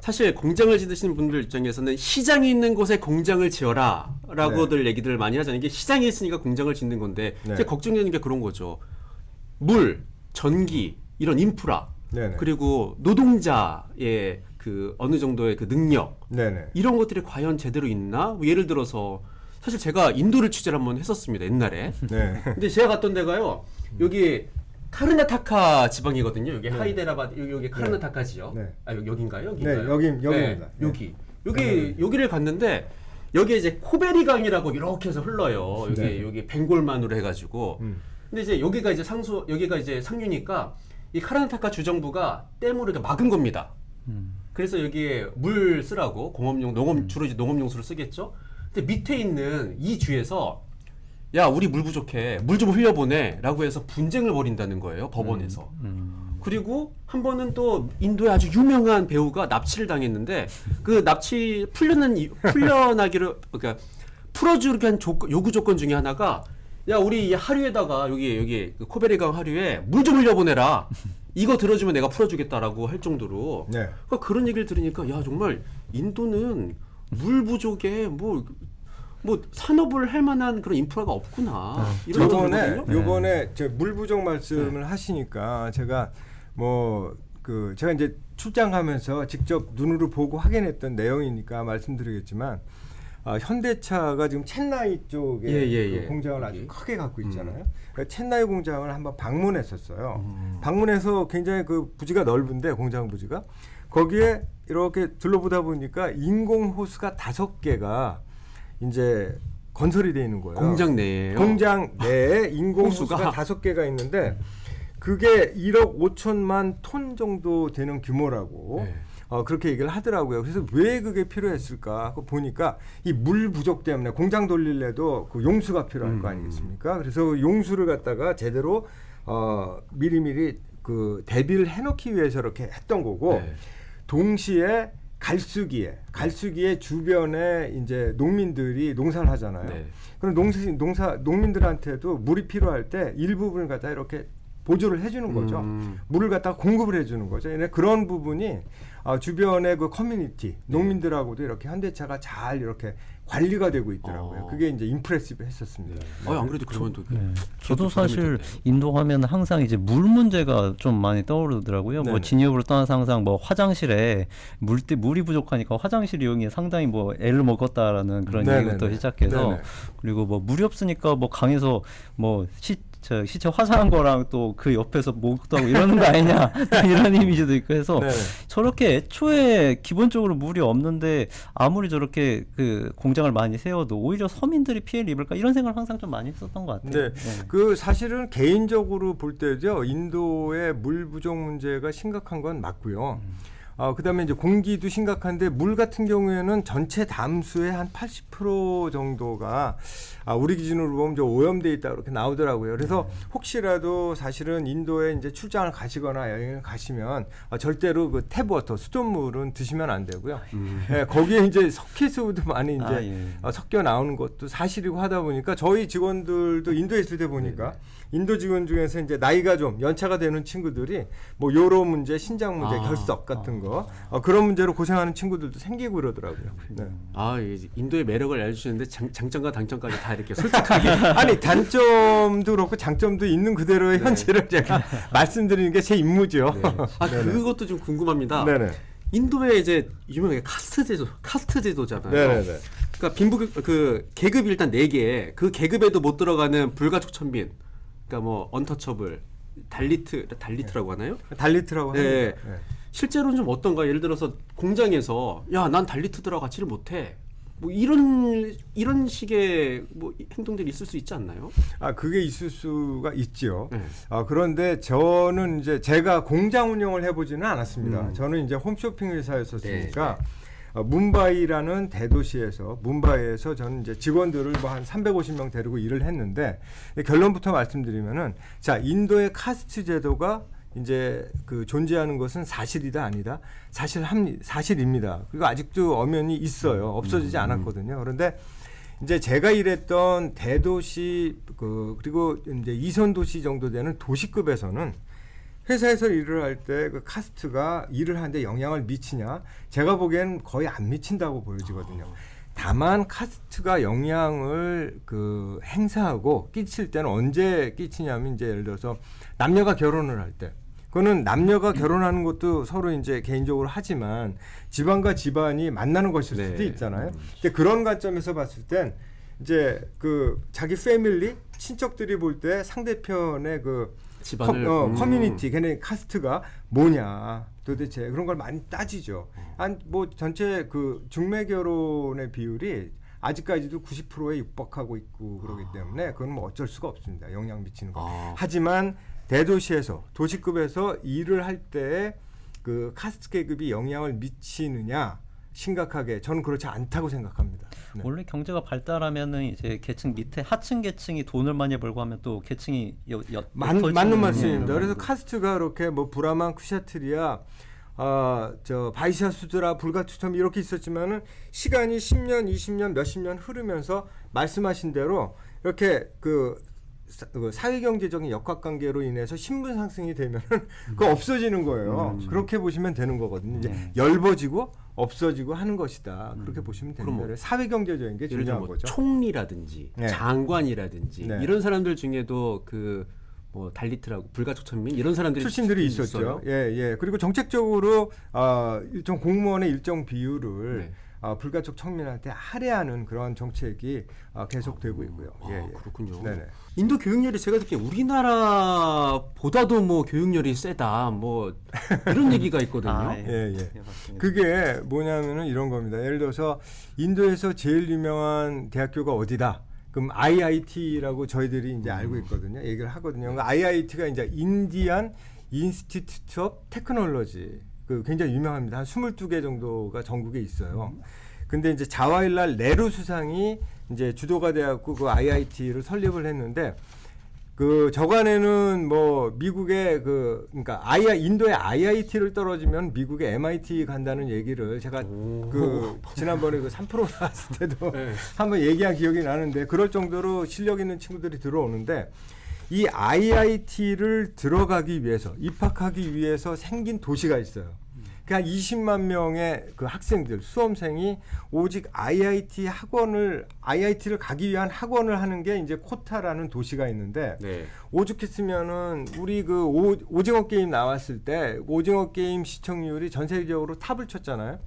사실 공장을 지으시는 분들 입장에서는 시장이 있는 곳에 공장을 지어라 라고들 얘기들을 많이 하잖아요. 이게 시장이 있으니까 공장을 짓는 건데 제 걱정되는 게 그런 거죠. 물, 전기, 이런 인프라 그리고 노동자의 그 어느 정도의 그 능력 이런 것들이 과연 제대로 있나? 예를 들어서 사실 제가 인도를 취재를 한번 했었습니다. 옛날에. 근데 제가 갔던 데가요. 여기 카르나타카 지방이거든요. 여기 하이데라바드 여기 카르나타카 지역. 아 여긴가요? 여기인가요? 여기입니다. 여기를 갔는데 여기에 이제 코베리 강이라고 이렇게 해서 흘러요. 여기 벵골만으로 해가지고. 근데 이제 여기가 이제 상류니까 이 카르나타카 주정부가 댐으로 이렇게 막은 겁니다. 그래서 여기에 물 쓰라고 주로 이제 농업용수를 쓰겠죠. 근데 밑에 있는 이 주에서 야 우리 물 부족해 물 좀 흘려보내라고 해서 분쟁을 벌인다는 거예요 법원에서. 그리고 한 번은 또 인도의 아주 유명한 배우가 납치를 당했는데 그 납치 풀려나기를 그러니까 풀어주기 위한 요구 조건 중에 하나가 야 우리 이 하류에다가 여기 그 코베리강 하류에 물 좀 흘려보내라. 이거 들어주면 내가 풀어주겠다라고 할 정도로 그러니까 그런 얘기를 들으니까 야 정말 인도는 물 부족에 뭐 산업을 할 만한 그런 인프라가 없구나. 요번에 물 부족 말씀을 하시니까 제가 제가 이제 출장하면서 직접 눈으로 보고 확인했던 내용이니까 말씀드리겠지만 현대차가 지금 챈나이 쪽에 그 공장을 아주 크게 갖고 있잖아요. 그러니까 챈나이 공장을 한번 방문했었어요. 방문해서 굉장히 그 부지가 넓은데 공장 부지가 거기에 이렇게 둘러보다 보니까 인공 호수가 5개가 이제 건설이 되어 있는 거예요. 공장 내에요? 공장 내에 인공 호수가 5개가 있는데 그게 1억 5천만 톤 정도 되는 규모라고 그렇게 얘기를 하더라고요. 그래서 왜 그게 필요했을까 보니까 이 물 부족 때문에 공장 돌릴래도 그 용수가 필요할 거 아니겠습니까? 그래서 용수를 갖다가 제대로 미리미리 그 대비를 해놓기 위해서 이렇게 했던 거고 동시에 갈수기에 주변에 이제 농민들이 농사를 하잖아요. 그럼 농민들한테도 물이 필요할 때 일부분을 갖다 이렇게 보조를 해주는 거죠. 물을 갖다가 공급을 해주는 거죠. 그런 부분이 주변의 그 커뮤니티 농민들하고도 이렇게 현대차가 잘 이렇게 관리가 되고 있더라고요. 그게 이제 임프레시브 했었습니다. 안 그래도 그러면 또 저도 사실 인도 하면 항상 이제 물 문제가 좀 많이 떠오르더라고요. 뭐 진입으로 떠나서 항상 뭐 화장실에 물이 부족하니까 화장실 이용이 상당히 뭐 애를 먹었다라는 그런 얘기부터 시작해서 그리고 뭐 물이 없으니까 뭐 강에서 뭐 시체 화사한 거랑 또 그 옆에서 목욕도 하고 이러는 거 아니냐 이런 이미지도 있고 해서 저렇게 애초에 기본적으로 물이 없는데 아무리 저렇게 그 공장을 많이 세워도 오히려 서민들이 피해를 입을까 이런 생각을 항상 좀 많이 했었던 것 같아요. 그 사실은 개인적으로 볼 때죠 인도의 물 부족 문제가 심각한 건 맞고요. 그다음에 이제 공기도 심각한데 물 같은 경우에는 전체 담수의 한 80% 정도가 우리 기준으로 보면 오염돼 있다 그렇게 나오더라고요. 그래서 혹시라도 사실은 인도에 이제 출장을 가시거나 여행을 가시면 절대로 그 탭워터 수돗물은 드시면 안 되고요. 거기에 이제 석회수도 많이 이제 섞여 나오는 것도 사실이고 하다 보니까 저희 직원들도 인도에 있을 때 보니까 인도 직원 중에서 이제 나이가 좀 연차가 되는 친구들이 뭐 요로 문제, 신장 문제, 결석 같은 거 그런 문제로 고생하는 친구들도 생기고 그러더라고요. 인도의 매력을 알려주시는데 장점과 단점까지 다 이렇게 솔직하게 아니 단점도 그렇고 장점도 있는 그대로의 현실을 제가 말씀드리는 게 제 임무죠. 그것도 좀 궁금합니다. 인도에 이제 유명하게 카스트 제도잖아요. 그러니까 그 계급이 일단 4개, 그 계급에도 못 들어가는 불가촉천민, 그러니까 뭐 언터처블, 달리트라고 하나요? 달리트라고 합니다. 실제로는 좀 어떤가? 예를 들어서 공장에서 야, 난 달리트들하고 같이를 못해. 뭐 이런 식의 뭐 행동들이 있을 수 있지 않나요? 그게 있을 수가 있죠. 그런데 저는 이제 제가 공장 운영을 해보지는 않았습니다. 저는 이제 홈쇼핑 회사였었으니까 뭄바이라는 대도시에서 저는 이제 직원들을 뭐 한 350명 데리고 일을 했는데 결론부터 말씀드리면은 인도의 카스트 제도가 이제 그 존재하는 것은 사실이다 아니다 사실입니다. 그리고 아직도 엄연히 있어요. 없어지지 않았거든요. 그런데 이제 제가 일했던 대도시 그리고 이제 2선 도시 정도 되는 도시급에서는 회사에서 일을 할 때 그 카스트가 일을 하는데 영향을 미치냐? 제가 보기에는 거의 안 미친다고 보여지거든요. 다만 카스트가 영향을 그 행사하고 끼칠 때는 언제 끼치냐면 이제 예를 들어서 남녀가 결혼을 할 때, 그거는 남녀가 결혼하는 것도 서로 이제 개인적으로 하지만 집안과 집안이 만나는 것일 네. 수도 있잖아요. 근데 그런 관점에서 봤을 땐 이제 그 자기 패밀리 친척들이 볼 때 상대편의 그 집안을 커뮤니티, 걔네 카스트가 뭐냐 도대체 그런 걸 많이 따지죠. 한 뭐 전체 그 중매 결혼의 비율이 아직까지도 90%에 육박하고 있고 그러기 때문에 그건 뭐 어쩔 수가 없습니다. 영향 미치는 거. 하지만 대도시에서 도시급에서 일을 할 때 그 카스트 계급이 영향을 미치느냐 심각하게 저는 그렇지 않다고 생각합니다. 네. 원래 경제가 발달하면은 이제 계층 밑에 하층 계층이 돈을 많이 벌고 하면 또 계층이 맞는 말씀입니다. 그래서 카스트가 그렇게 뭐 브라만, 쿠샤트리아, 저 바이샤 수드라, 불가투첨 이렇게 있었지만은 시간이 10년, 20년, 몇십 년 흐르면서 말씀하신 대로 이렇게 그 사회경제적인 역학관계로 인해서 신분 상승이 되면은 그거 없어지는 거예요. 그렇게 보시면 되는 거거든요. 이제 엷어지고 없어지고 하는 것이다. 그렇게 보시면 되는 거예요. 사회경제적인 게 예를 들면 중요한 뭐 거죠. 총리라든지 네. 장관이라든지 네. 이런 사람들 중에도 그 뭐 달리트라고 불가촉천민 이런 사람들이 출신들이 있어요. 있었죠. 예, 예. 그리고 정책적으로 일정 공무원의 일정 비율을 네. 불가촉 청민한테 할애하는 그런 정책이 계속되고 있고요. 예, 예. 그렇군요. 네네. 인도 교육열이 제가 듣기에 우리나라보다도 뭐 교육열이 세다 뭐 이런 얘기가 있거든요. 예, 예. 네, 맞습니다. 그게 뭐냐면은 이런 겁니다. 예를 들어서 인도에서 제일 유명한 대학교가 어디다? 그럼 IIT라고 저희들이 이제 알고 있거든요. 얘기를 하거든요. 그러니까 IIT가 이제 인디안 인스티튜트 오브 테크놀로지. 그 굉장히 유명합니다. 한 22개 정도가 전국에 있어요. 근데 이제 자와힐랄 네루 수상이 이제 주도가 돼갖고 그 IIT를 설립을 했는데 그 저간에는 뭐 미국의 그러니까 인도의 IIT를 떨어지면 미국의 MIT 간다는 얘기를 제가 그 지난번에 그 3프로 나왔을 때도 네. 한번 얘기한 기억이 나는데 그럴 정도로 실력 있는 친구들이 들어오는데 이 IIT를 들어가기 위해서 입학하기 위해서 생긴 도시가 있어요. 그냥 20만 명의 그 학생들 수험생이 오직 IIT를 가기 위한 학원을 하는 게 이제 코타라는 도시가 있는데 네. 오죽했으면은 우리 그 오징어 게임 나왔을 때 오징어 게임 시청률이 전 세계적으로 탑을 쳤잖아요.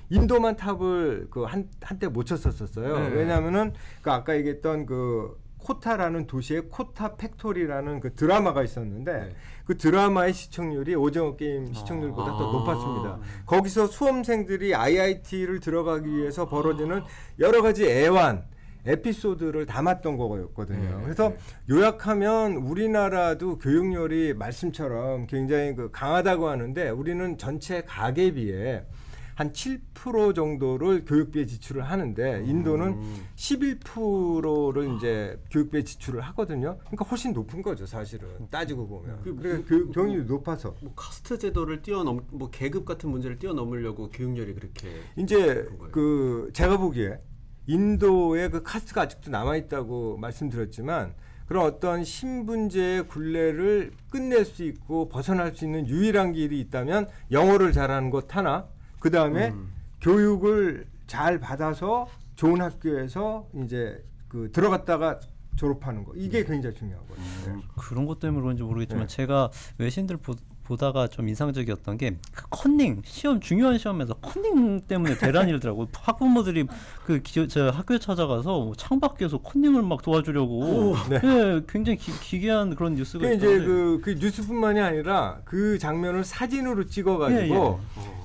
인도만 탑을 그 한때 못 쳤었어요. 네. 왜냐하면은 그 아까 얘기했던 그 코타라는 도시에 코타 팩토리라는 그 드라마가 있었는데 네. 그 드라마의 시청률이 오징어 게임 시청률보다 더 높았습니다. 거기서 수험생들이 IIT를 들어가기 위해서 벌어지는 여러 가지 애완 에피소드를 담았던 거였거든요. 그래서 요약하면 우리나라도 교육열이 말씀처럼 굉장히 그 강하다고 하는데 우리는 전체 가계비에 한 7% 정도를 교육비에 지출을 하는데 인도는 11%를 이제 교육비에 지출을 하거든요. 그러니까 훨씬 높은 거죠, 사실은 따지고 보면. 그러니까 교육률이 높아서. 뭐 카스트 제도를 뭐 계급 같은 문제를 뛰어넘으려고 교육열이 그렇게 이제 그 제가 보기에 인도의 그 카스트가 아직도 남아 있다고 말씀드렸지만 그런 어떤 신분제의 굴레를 끝낼 수 있고 벗어날 수 있는 유일한 길이 있다면 영어를 잘하는 것 하나. 그 다음에 교육을 잘 받아서 좋은 학교에서 이제 그 들어갔다가 졸업하는 거 이게 굉장히 중요한 거예요. 그런 것 때문에 그런지 모르겠지만 네. 제가 외신들 보다가 좀 인상적이었던 게 그 컨닝 시험 중요한 시험에서 컨닝 때문에 대란이더라고. 학부모들이 저 학교에 찾아가서 창밖에서 컨닝을 막 도와주려고 네, 굉장히 기괴한 그런 뉴스가 그 이제 있던데. 그 뉴스뿐만이 아니라 그 장면을 사진으로 찍어가지고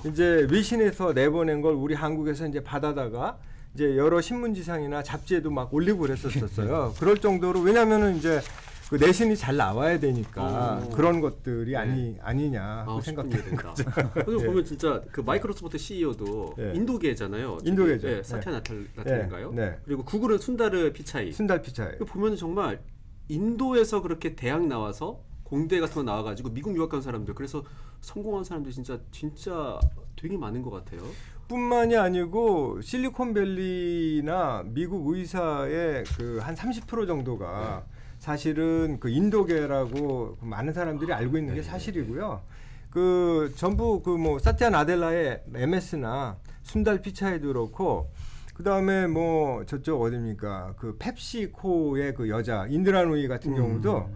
이제 외신에서 내보낸 걸 우리 한국에서 이제 받아다가 이제 여러 신문지상이나 잡지에도 막 올리고 그랬었어요. 그럴 정도로 왜냐하면은 이제 그 내신이 잘 나와야 되니까 그런 것들이 아니냐 생각되는 거죠. 그리고 보면 진짜 그 마이크로소프트 CEO도 인도계잖아요. 인도계죠. 네, 사티아 나탈인가요? 네. 그리고 구글은 순다르 피차이. 순달 피차이. 보면 정말 인도에서 그렇게 대학 나와서 공대 같은 거 나와가지고 미국 유학 간 사람들 그래서 성공한 사람들 진짜 되게 많은 것 같아요. 뿐만이 아니고 실리콘밸리나 미국 의사의 그 한 30% 정도가 사실은 그 인도계라고 많은 사람들이 알고 있는 게 사실이고요. 그 전부 그 뭐 사티아 나델라의 MS나 순달 피차이도 그렇고 그다음에 뭐 저쪽 어디입니까? 그 펩시코의 그 여자 인드라 누이 같은 경우도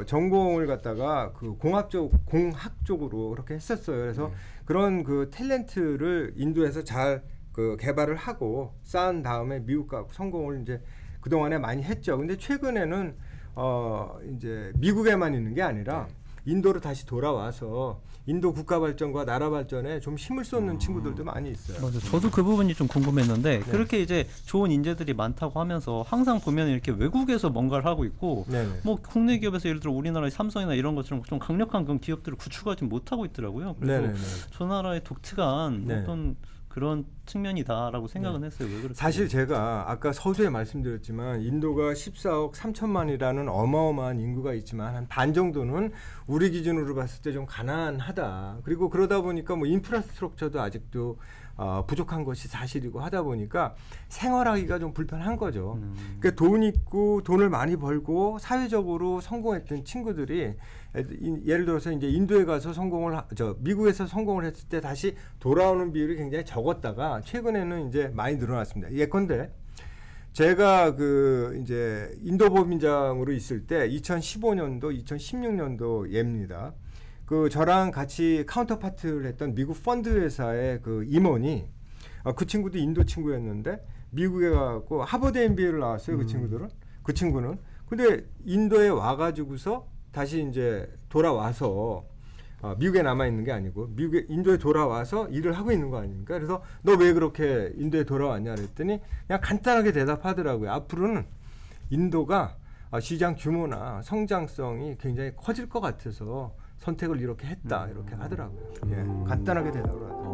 전공을 갖다가 그 공학 쪽으로 그렇게 했었어요. 그래서 그런 그 탤런트를 인도에서 잘 그 개발을 하고 쌓은 다음에 미국 가고 성공을 이제 그동안에 많이 했죠. 근데 최근에는 이제 미국에만 있는 게 아니라 인도로 다시 돌아와서 인도 국가 발전과 나라 발전에 좀 힘을 쏟는 친구들도 많이 있어요. 맞아요. 저도 그 부분이 좀 궁금했는데 그렇게 이제 좋은 인재들이 많다고 하면서 항상 보면 이렇게 외국에서 뭔가를 하고 있고 뭐 국내 기업에서 예를 들어 우리나라의 삼성이나 이런 것처럼 좀 강력한 그런 기업들을 구축하지 못하고 있더라고요. 그래서 저 나라의 독특한 어떤 그런 측면이다라고 생각은 했어요. 왜 그럴까요? 사실 제가 아까 서두에 말씀드렸지만 인도가 14억 3천만이라는 어마어마한 인구가 있지만 한 반 정도는 우리 기준으로 봤을 때 좀 가난하다. 그리고 그러다 보니까 뭐 인프라스트럭처도 아직도 부족한 것이 사실이고 하다 보니까 생활하기가 좀 불편한 거죠. 그러니까 돈 있고 돈을 많이 벌고 사회적으로 성공했던 친구들이 예를 들어서 이제 인도에 가서 미국에서 성공을 했을 때 다시 돌아오는 비율이 굉장히 적었다가 최근에는 이제 많이 늘어났습니다. 예컨대 제가 그 이제 인도 법인장으로 있을 때 2015년도, 2016년도 예입니다. 그 저랑 같이 카운터파트를 했던 미국 펀드 회사의 그 임원이 그 친구도 인도 친구였는데 미국에 가고 하버드 MBA를 나왔어요. 그 친구는. 근데 인도에 와가지고서 다시 이제 돌아와서 미국에 남아 있는 게 아니고 인도에 돌아와서 일을 하고 있는 거 아닙니까? 그래서 너 왜 그렇게 인도에 돌아왔냐 그랬더니 그냥 간단하게 대답하더라고요. 앞으로는 인도가 시장 규모나 성장성이 굉장히 커질 것 같아서 선택을 이렇게 했다 이렇게 하더라고요. 예, 간단하게 대답을 하더라고요.